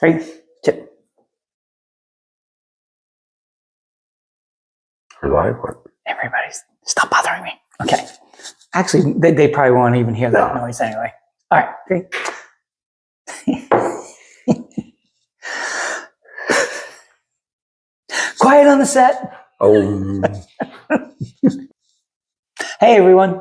3, 2. Live? Everybody's stop bothering me. Okay. Actually, they probably won't even hear that noise anyway. All right. 3. Quiet on the set. Oh. Hey, everyone.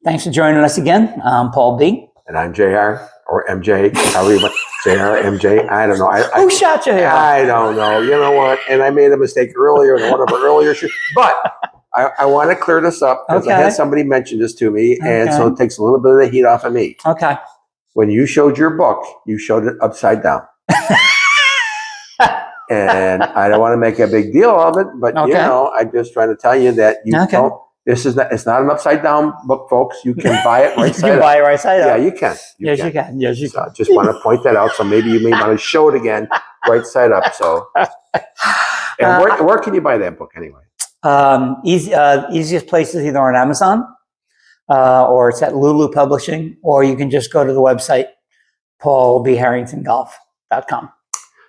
Thanks for joining us again. I'm Paul B. And I'm JR or MJ. However you want. JR, MJ. I don't know. Who shot you here? I don't know. You know what? And I made a mistake earlier in one of our earlier shoots. But I want to clear this up because I had somebody mention this to me. And so it takes a little bit of the heat off of me. Okay. When you showed your book, you showed it upside down. And I don't want to make a big deal of it, but you know, I'm just trying to tell you that you don't. This is not. It's not an upside down book, folks. You can buy it right side up. You can buy it right side up. Yeah, you can. Yes, you can. Yes, you can. Just want to point that out. So maybe you may want to show it again, right side up. So, and where can you buy that book anyway? Easiest place is either on Amazon, or it's at Lulu Publishing, or you can just go to the website paulbharringtongolf.com.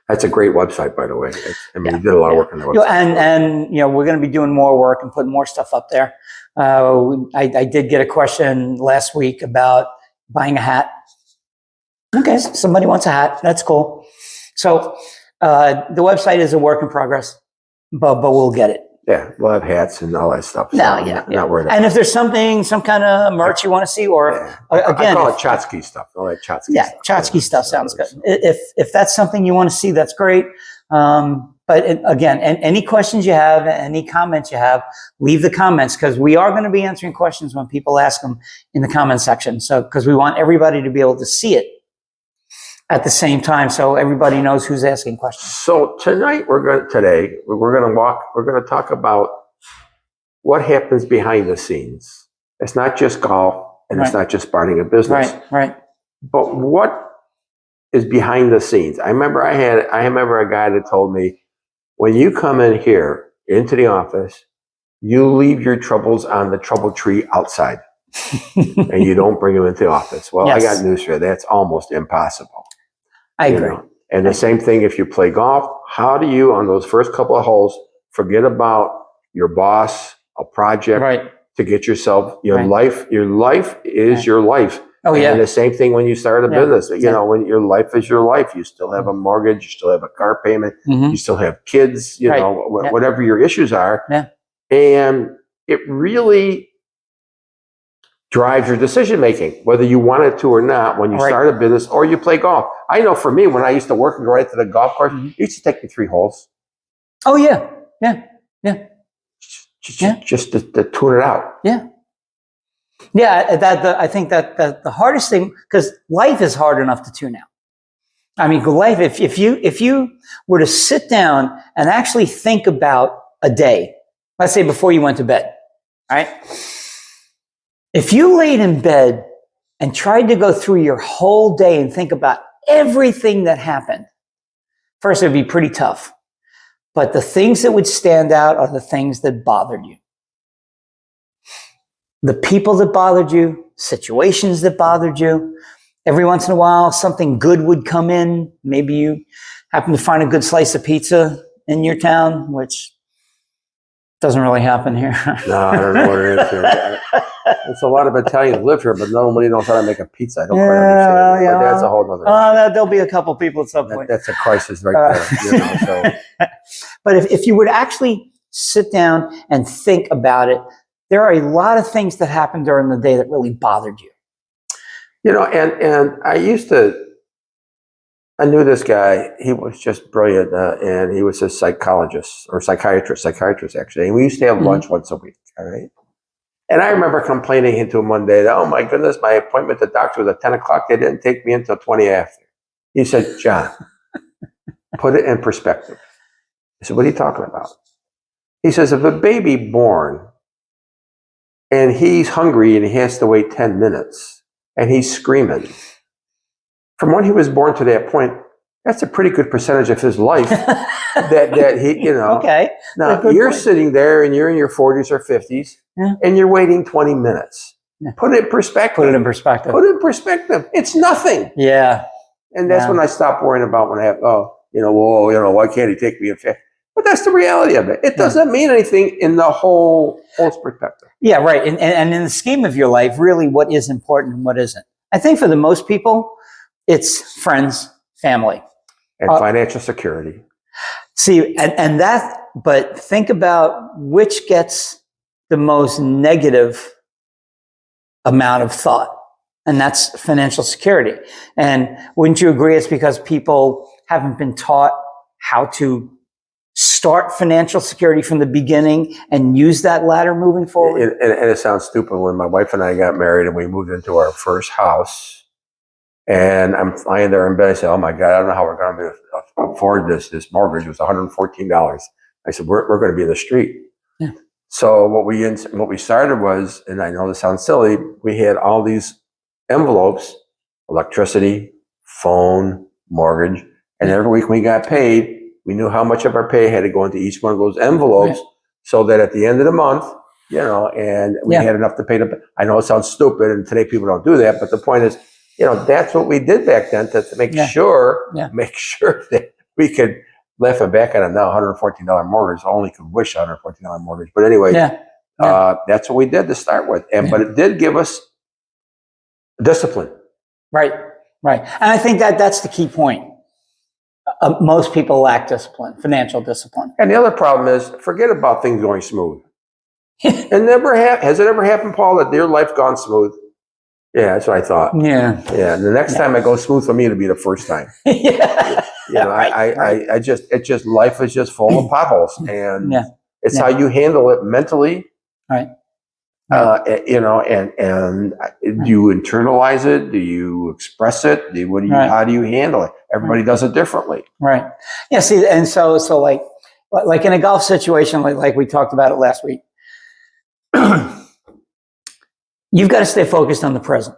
That's a great website, by the way. You did a lot of work on the website. And you know, we're going to be doing more work and putting more stuff up there. I did get a question last week about buying a hat. Okay, somebody wants a hat. That's cool. So the website is a work in progress, but we'll get it. Yeah, we'll have hats and all that stuff. So not worried about it. And if there's some kind of merch you want to see, or again, I call it Chotsky stuff. All that Chotsky stuff. Chotsky stuff sounds good. If that's something you want to see, that's great. But again, any questions you have, any comments you have, leave the comments, because we are going to be answering questions when people ask them in the comment section. So, because we want everybody to be able to see it at the same time, so everybody knows who's asking questions. So tonight we're going to talk about what happens behind the scenes. It's not just golf, and it's not just starting a business. Right. But what is behind the scenes? I remember a guy that told me, when you come in here into the office, you leave your troubles on the trouble tree outside, and you don't bring them into the office. Well, I got news for you. That's almost impossible. I agree. And the same thing if you play golf. How do you, on those first couple of holes, forget about your boss, a project, to get yourself your life? Your life is your life. Oh, yeah. And the same thing when you start a business. You know, when your life is your life, you still have a mortgage, you still have a car payment, you still have kids, you know, whatever your issues are. Yeah. And it really drives your decision making, whether you want it to or not, when you start a business or you play golf. I know for me, when I used to work and go right to the golf course, it used to take me 3 holes. Oh, yeah. Just to tune it out. Yeah. I think that the hardest thing, because life is hard enough to tune out. I mean, life, if you were to sit down and actually think about a day, let's say before you went to bed, right? If you laid in bed and tried to go through your whole day and think about everything that happened, first, it'd be pretty tough. But the things that would stand out are the things that bothered you. The people that bothered you, situations that bothered you. Every once in a while, something good would come in. Maybe you happen to find a good slice of pizza in your town, which doesn't really happen here. No, I don't know what it is here. There's a lot of Italians live here, but nobody knows how to make a pizza. I don't quite understand. But that's a whole other. There'll be a couple people at some point. That's a crisis right there. But if you were to actually sit down and think about it, there are a lot of things that happened during the day that really bothered you. You know, and I knew this guy. He was just brilliant, and he was a psychiatrist actually. And we used to have lunch once a week. All right. And I remember complaining to him one day that, oh my goodness, my appointment at the doctor was at 10 o'clock. They didn't take me until 20 after. He said, John, put it in perspective. I said, what are you talking about? He says, if a baby born and he's hungry and he has to wait 10 minutes and he's screaming, from when he was born to that point, that's a pretty good percentage of his life that he, you know. Okay. Now, you're sitting there and you're in your 40s or 50s and you're waiting 20 minutes. Put it in perspective. Put it in perspective. It's nothing. Yeah. And that's Yeah. when I stopped worrying about when I have, why can't he take me in fact? But that's the reality of it. It doesn't mean anything in the whole perspective. Yeah, right. And in the scheme of your life, really what is important and what isn't. I think for the most people, it's friends, family. And financial security. See, and that, but think about which gets the most negative amount of thought, and that's financial security. And wouldn't you agree it's because people haven't been taught how to start financial security from the beginning and use that ladder moving forward? And it sounds stupid. When my wife and I got married and we moved into our first house, and I'm lying there in bed, I said, "Oh my God, I don't know how we're going to afford this. This mortgage was $114." I said, "We're going to be in the street." Yeah. So what we started was, and I know this sounds silly, we had all these envelopes: electricity, phone, mortgage, and every week we got paid. We knew how much of our pay had to go into each one of those envelopes, so that at the end of the month, and we had enough to pay the. I know it sounds stupid, and today people don't do that, but the point is, that's what we did back then to make sure that we could, laughing back at it now, $114 mortgage. I only could wish $114 mortgage, but anyway, that's what we did to start with, but it did give us discipline. Right. And I think that's the key point. Most people lack discipline, financial discipline. And the other problem is, forget about things going smooth. Has it ever happened, Paul, that your life gone smooth? Yeah, that's what I thought. Yeah. Yeah. And the next time I go smooth for me, it'll be the first time. Life is just full of potholes, and it's how you handle it mentally. Right. And do you internalize it? Do you express it? How do you handle it? Everybody does it differently. Right. Yeah. See, and so like in a golf situation, like we talked about it last week, you've got to stay focused on the present.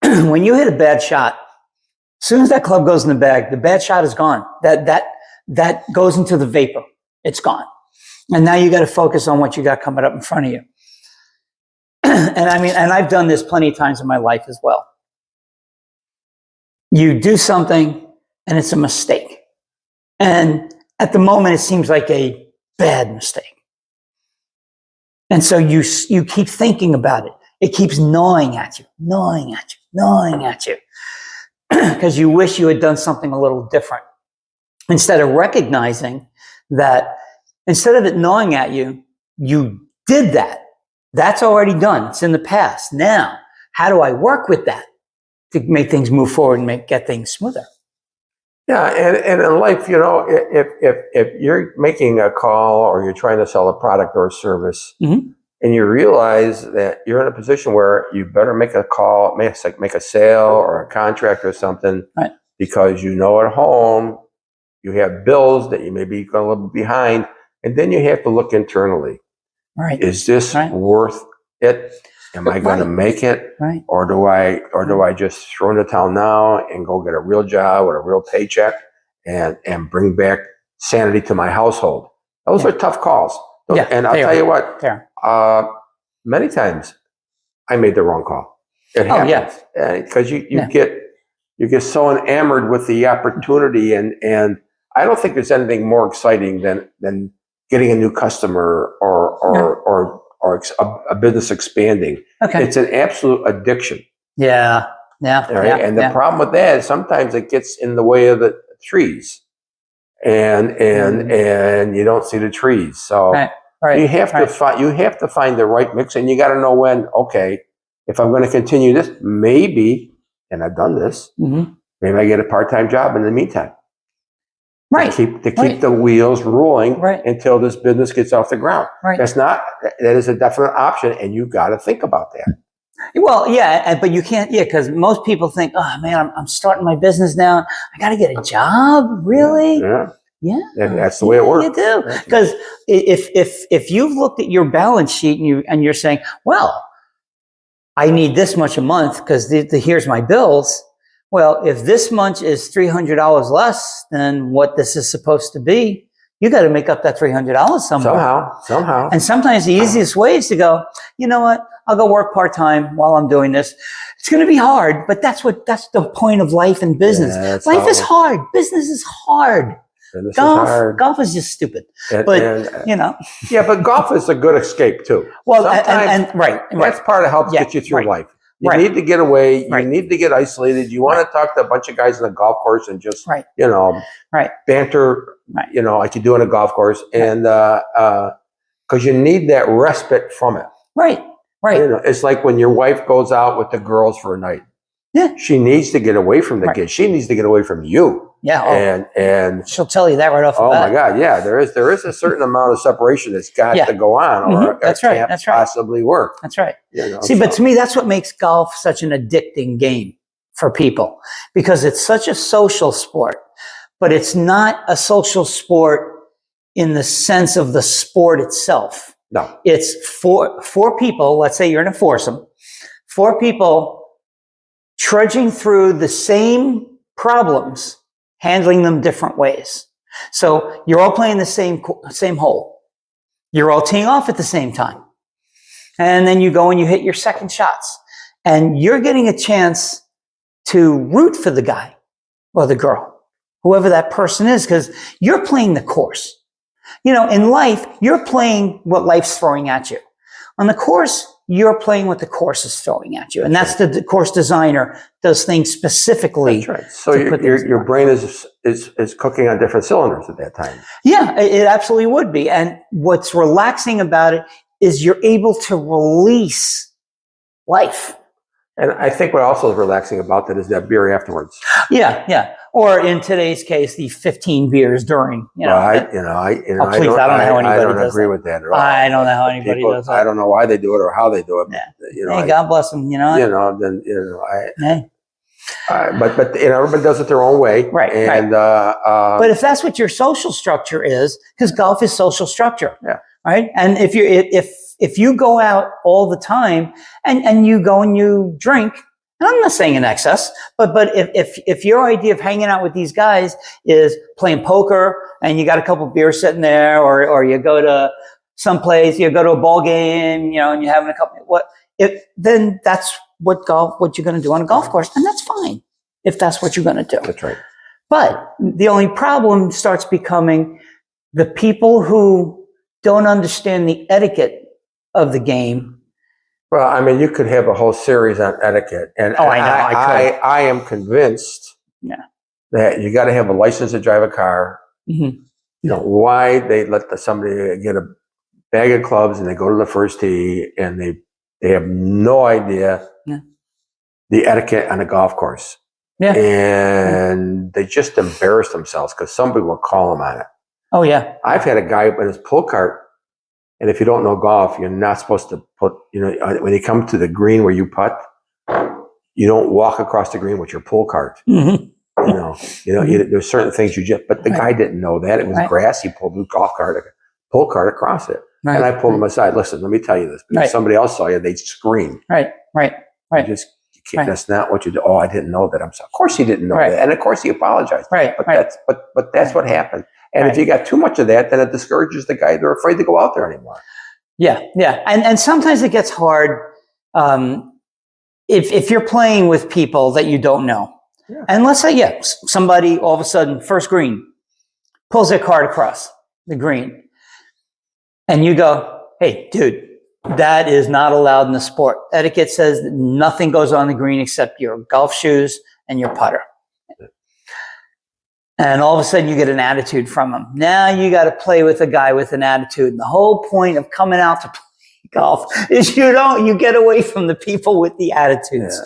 When you hit a bad shot, as soon as that club goes in the bag, the bad shot is gone. That goes into the vapor. It's gone. And now you got to focus on what you got coming up in front of you. And I've done this plenty of times in my life as well. You do something and it's a mistake. And at the moment, it seems like a bad mistake. And so you keep thinking about it. It keeps gnawing at you. Because you wish you had done something a little different. Instead of recognizing that instead of it gnawing at you, you did that. That's already done. It's in the past. Now, how do I work with that to make things move forward and get things smoother? Yeah, and in life, if you're making a call or you're trying to sell a product or a service, and you realize that you're in a position where you better make a call, make a sale or a contract or something, because at home you have bills that you may be going a little behind, and then you have to look internally. Right. Is this worth it? Am I going to make it? Right. Or do I just throw in the towel now and go get a real job with a real paycheck and bring back sanity to my household? Those are tough calls. And I'll tell you what, many times I made the wrong call. It happens. Because you get so enamored with the opportunity, and I don't think there's anything more exciting than getting a new customer or a business expanding. It's an absolute addiction. Yeah. And the problem with that is sometimes it gets in the way of the trees, and you don't see the trees. So you have to find the right mix, and you got to know when. Okay, if I'm going to continue this, maybe, and I've done this, maybe I get a part-time job in the meantime. To keep the wheels rolling until this business gets off the ground. That is a definite option, and you got to think about that. Well, but you can't, because most people think, oh man, I'm starting my business now. I got to get a job, really? Yeah. That's the way it works. You do, because if you've looked at your balance sheet and you're saying, well, I need this much a month because here's my bills. Well, if this month is $300 less than what this is supposed to be, you got to make up that $300 somewhere. Somehow. And sometimes the easiest way is to go, you know what? I'll go work part-time while I'm doing this. It's going to be hard, but that's the point of life and business. Yeah, that's Life how- is hard. Business is hard. And this Golf, is hard. golf is just stupid. And- But, and- you know, yeah, but golf is a good escape too. well, Sometimes right. that's part of helps Yeah, get you through right. life. You Right. need to get away. You Right. need to get isolated. You want to talk to a bunch of guys on the golf course and just, Right. Right. banter, Right. like you do on a golf course. And because you need that respite from it. Right. Right. It's like when your wife goes out with the girls for a night. Yeah. She needs to get away from the Right. kids. She needs to get away from you. Yeah. And She'll tell you that right off the oh bat. my God, yeah, there is a certain amount of separation that's got Yeah. to go on, or Mhm. it That's right, can't that's right. possibly work. That's right. See, But to me, that's what makes golf such an addicting game for people, because it's such a social sport, but it's not a social sport in the sense of the sport itself. no, It's four people. Let's say you're in a foursome, 4 people trudging through the same problems, handling them different ways. So you're all playing the same hole. You're all teeing off at the same time. And then you go and you hit your second shots. And you're getting a chance to root for the guy or the girl, whoever that person is, because you're playing the course. In life, you're playing what life's throwing at you. On the course, you're playing what the course is throwing at you. And that's the course designer does things specifically. that's right. So to put things your in brain is cooking on different cylinders at that time. Yeah, it absolutely would be. And what's relaxing about it is you're able to release life. And I think what also is relaxing about that is that beer afterwards. Yeah. Or in today's case, the 15 beers during, Please, I don't does agree that. with that at all. I don't know how anybody People, does that. I don't know why they do it or how they do it. Yeah. But, Hey, God bless them, Hey. Hey. But everybody does it their own way, Right, And But if that's what your social structure is, because golf is social structure, Yeah. right? And if you go out all the time and you go and you drink, and I'm not saying in excess, but if your idea of hanging out with these guys is playing poker and you got a couple beers sitting there, or you go to someplace, you go to a ball game, and you're having a couple, then that's what you're going to do on a golf course, and that's fine if that's what you're going to do. that's right. But the only problem starts becoming the people who don't understand the etiquette of the game. Well, I mean, you could have a whole series on etiquette, and Oh, I know, I am convinced that you got to have a license to drive a car. Mm-hmm. Why they let somebody get a bag of clubs and they go to the first tee and they have no idea the etiquette on a golf course. Yeah. And they just embarrass themselves because somebody will call them on it. Oh, yeah. I've had a guy in his pull cart, and if you don't know golf, you're not supposed to put, when you come to the green where you putt, you don't walk across the green with your pull cart. Mm-hmm. There's certain things but the guy didn't know that. It was grass. He pulled the pull cart across it. Right. And I pulled him aside. Listen, let me tell you this. If somebody else saw you, they'd scream. Right. You can't, that's not what you do. Oh, I didn't know that. I'm sorry. Of course he didn't know that. And of course he apologized. Right. But that's what happened. And if you got too much of that, then it discourages the guy. They're afraid to go out there anymore. Yeah. And sometimes it gets hard if you're playing with people that you don't know. Yeah. And let's say, somebody all of a sudden, first green, pulls their cart across the green. And you go, hey, dude, that is not allowed in the sport. Etiquette says that nothing goes on the green except your golf shoes and your putter. And all of a sudden you get an attitude from them. Now you got to play with a guy with an attitude. And the whole point of coming out to play golf is you get away from the people with the attitudes.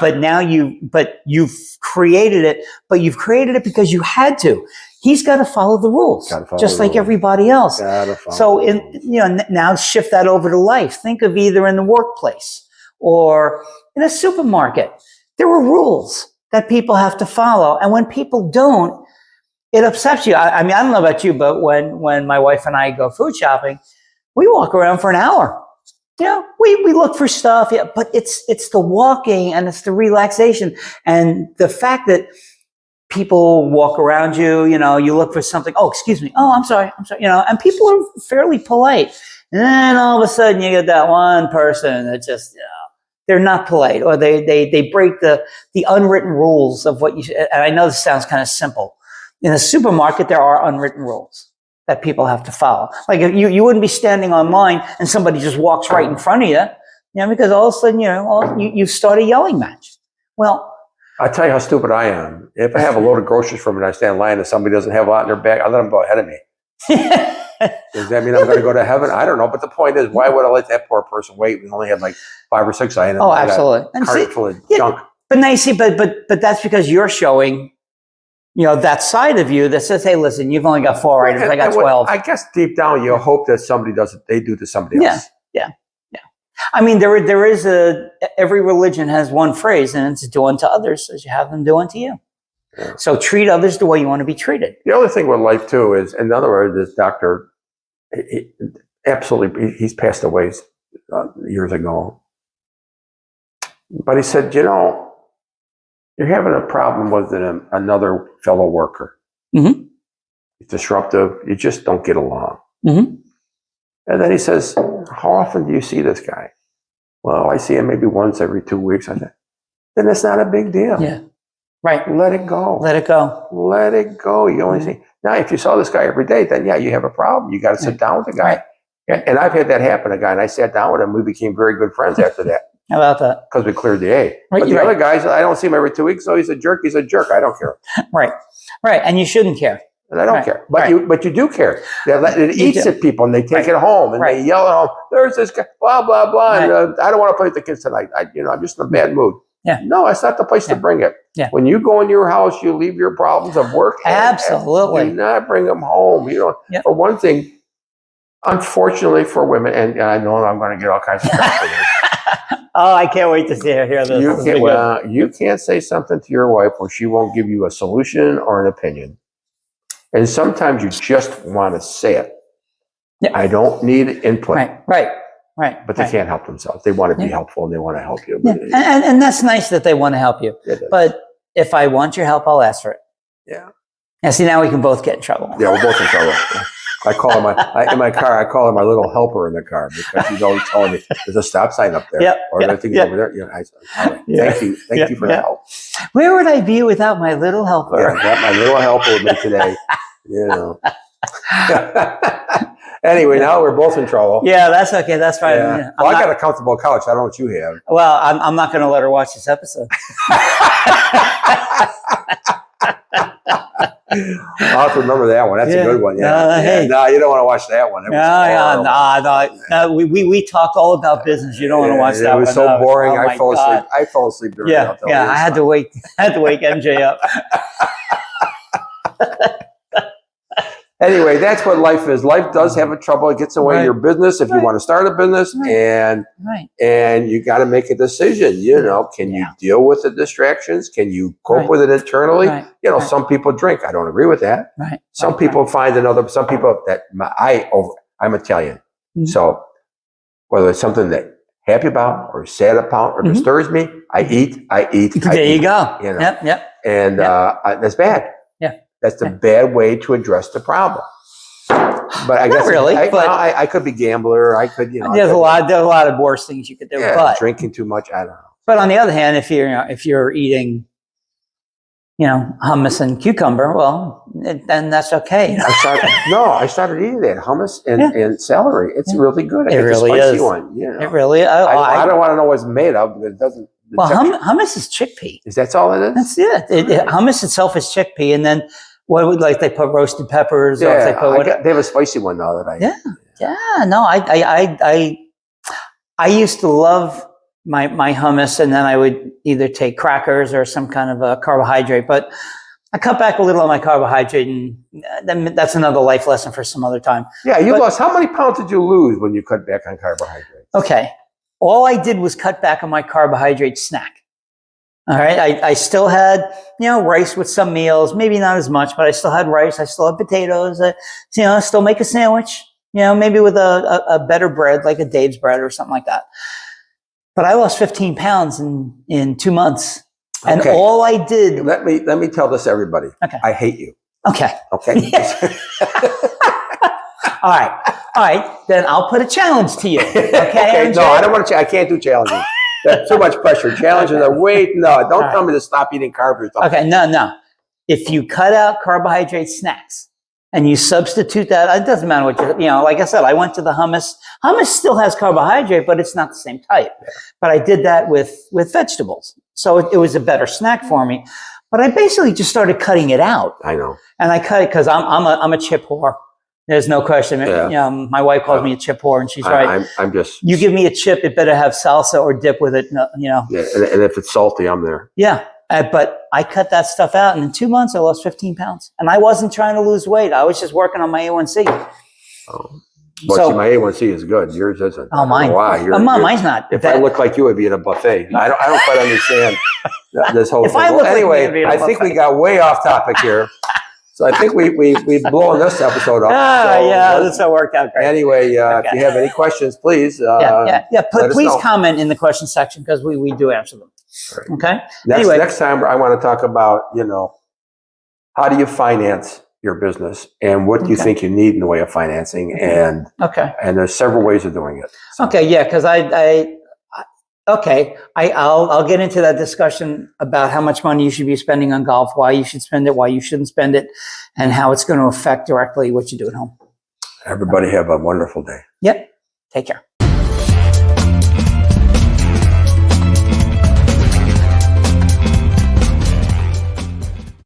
But now you've created it, but you've created it because you had to. He's got to follow the rules, just like everybody else. So now shift that over to life. Think of either in the workplace or in a supermarket. There are rules that people have to follow. And when people don't, it upsets you. I mean, I don't know about you, but when my wife and I go food shopping, we walk around for an hour. We look for stuff, but it's the walking and it's the relaxation and the fact that people walk around you, you look for something. Oh, excuse me. Oh, I'm sorry. And people are fairly polite. And then all of a sudden you get that one person that just, they're not polite, or they break the unwritten rules of what you, and I know this sounds kind of simple. In a supermarket, there are unwritten rules that people have to follow. Like if you wouldn't be standing online and somebody just walks right in front of you, because all of a sudden, you start a yelling match. Well, I'll tell you how stupid I am. If I have a load of groceries from and I stand in line and somebody doesn't have a lot in their bag, I let them go ahead of me. Does that mean I'm going to go to heaven? I don't know. But the point is, why would I let that poor person wait? We only had like 5 or 6 items. Oh, absolutely. And cart full of junk. But now you see, but that's because you're showing, that side of you that says, hey, listen, you've only got 4 items. I got 12. I guess deep down you hope that somebody does what they do to somebody else. Yeah. I mean, there is every religion has one phrase, and it's do unto others as you have them do unto you. Yeah. So treat others the way you want to be treated. The other thing with life too is, in other words, this doctor, he's passed away years ago. But he said, you're having a problem with another fellow worker. Mm-hmm. He's disruptive. You just don't get along. Mm-hmm. And then he says, how often do you see this guy? Well, I see him maybe once every 2 weeks. I said, then it's not a big deal. Yeah. Right. Let it go. Let it go. Let it go. You only see. Now, if you saw this guy every day, then you have a problem. You got to sit down with the guy. Right. And I've had that happen to a guy, and I sat down with him. We became very good friends after that. How about that? Because we cleared the A. Right, but the other guys, I don't see him every 2 weeks, so he's a jerk. He's a jerk. I don't care. Right. And you shouldn't care. And I don't care. But you do care. It eats at people, and they take it home, and they yell at home, there's this guy, blah, blah, blah. And, I don't want to play with the kids tonight. I'm just in a bad mood. Yeah. No, it's not the place to bring it. Yeah. When you go in your house, you leave your problems of work. Absolutely. Do not bring them home. For one thing, unfortunately for women, and I know I'm going to get all kinds of crap for this. Oh, I can't wait to hear this. You can't say something to your wife where she won't give you a solution or an opinion. And sometimes you just want to say it. Yeah. I don't need input. Right. But they can't help themselves. They want to be helpful, and they want to help you. Yeah. And that's nice that they want to help you. But if I want your help, I'll ask for it. Yeah. And see, now we can both get in trouble. Yeah, we're both in trouble. I call her in my car. I call her my little helper in the car because she's always telling me there's a stop sign up there, I think it's over there. Thank you for the help. Where would I be without my little helper? Yeah, got my little helper with me today. Anyway, now we're both in trouble. Yeah, that's okay. That's fine. Yeah. Well, I got a comfortable couch. I don't know what you have. Well, I'm not going to let her watch this episode. I'll have to remember that one. That's a good one. Hey. No, you don't want to watch that one. No. We talk all about business. You don't want to watch that one. It was so boring. I fell asleep. I fell asleep during that. Yeah. I had to wake MJ up. Anyway, that's what life is. Life does have a trouble. It gets away in your business if you want to start a business, and you got to make a decision. Can you deal with the distractions? Can you cope with it internally? Some people drink. I don't agree with that. Some people find some people that I'm Italian, so whether it's something that happy about or sad about or disturbs me, I eat. There you go. Yep. And that's bad. That's a bad way to address the problem. But I guess not really. I could be gambler. I could, There's a lot of worse things you could do. Yeah, but drinking too much. I don't know. But on the other hand, if you're eating, hummus and cucumber, well, then that's okay. I started eating that hummus and celery. It's really good. It really is. One. It really. I don't want to know what it's made of, but it doesn't. Hummus is chickpea. That's all it is. That's it. Hummus itself is chickpea, and then they put roasted peppers. Or if they put they have a spicy one now that I. No, I used to love my hummus, and then I would either take crackers or some kind of a carbohydrate. But I cut back a little on my carbohydrate, and then that's another life lesson for some other time. Yeah, lost. How many pounds did you lose when you cut back on carbohydrates? Okay. All I did was cut back on my carbohydrate snack. All right. I still had, rice with some meals, maybe not as much, but I still had rice. I still had potatoes. Still make a sandwich, maybe with a better bread, like a Dave's bread or something like that. But I lost 15 pounds in 2 months. And Okay. all I did. Let me tell this to everybody. Okay. I hate you. Okay. Okay. All right. Then I'll put a challenge to you. Okay. Okay. No, I don't want to. I can't do challenges. That's too much pressure. Challenges are no. Don't tell me to stop eating carbs or something. Okay. No. If you cut out carbohydrate snacks and you substitute that, it doesn't matter what like I said, I went to the hummus. Hummus still has carbohydrate, but it's not the same type. Yeah. But I did that with vegetables. So it was a better snack for me. But I basically just started cutting it out. I know. And I cut it because I'm a chip whore. There's no question. Yeah. My wife calls me a chip whore, and she's right. I'm just. You give me a chip, it better have salsa or dip with it. Yeah, and if it's salty, I'm there. Yeah, but I cut that stuff out, and in 2 months, I lost 15 pounds. And I wasn't trying to lose weight. I was just working on my A1C. Oh. Well, see, my A1C is good. Yours isn't. Oh, mine. Why? Mine's not. If I look like you, I'd be at a buffet. I don't quite understand this whole thing. Anyway, I think we got way off topic here. So I think we've blown this episode up. This all worked out great. Anyway, if you have any questions, please. Please comment in the question section because we do answer them. Right. Okay. Next time, I want to talk about how do you finance your business and what do you think you need in the way of financing, and there's several ways of doing it. So. Okay, yeah, because I'll get into that discussion about how much money you should be spending on golf, why you should spend it, why you shouldn't spend it, and how it's going to affect directly what you do at home. Everybody have a wonderful day. Yep. Take care.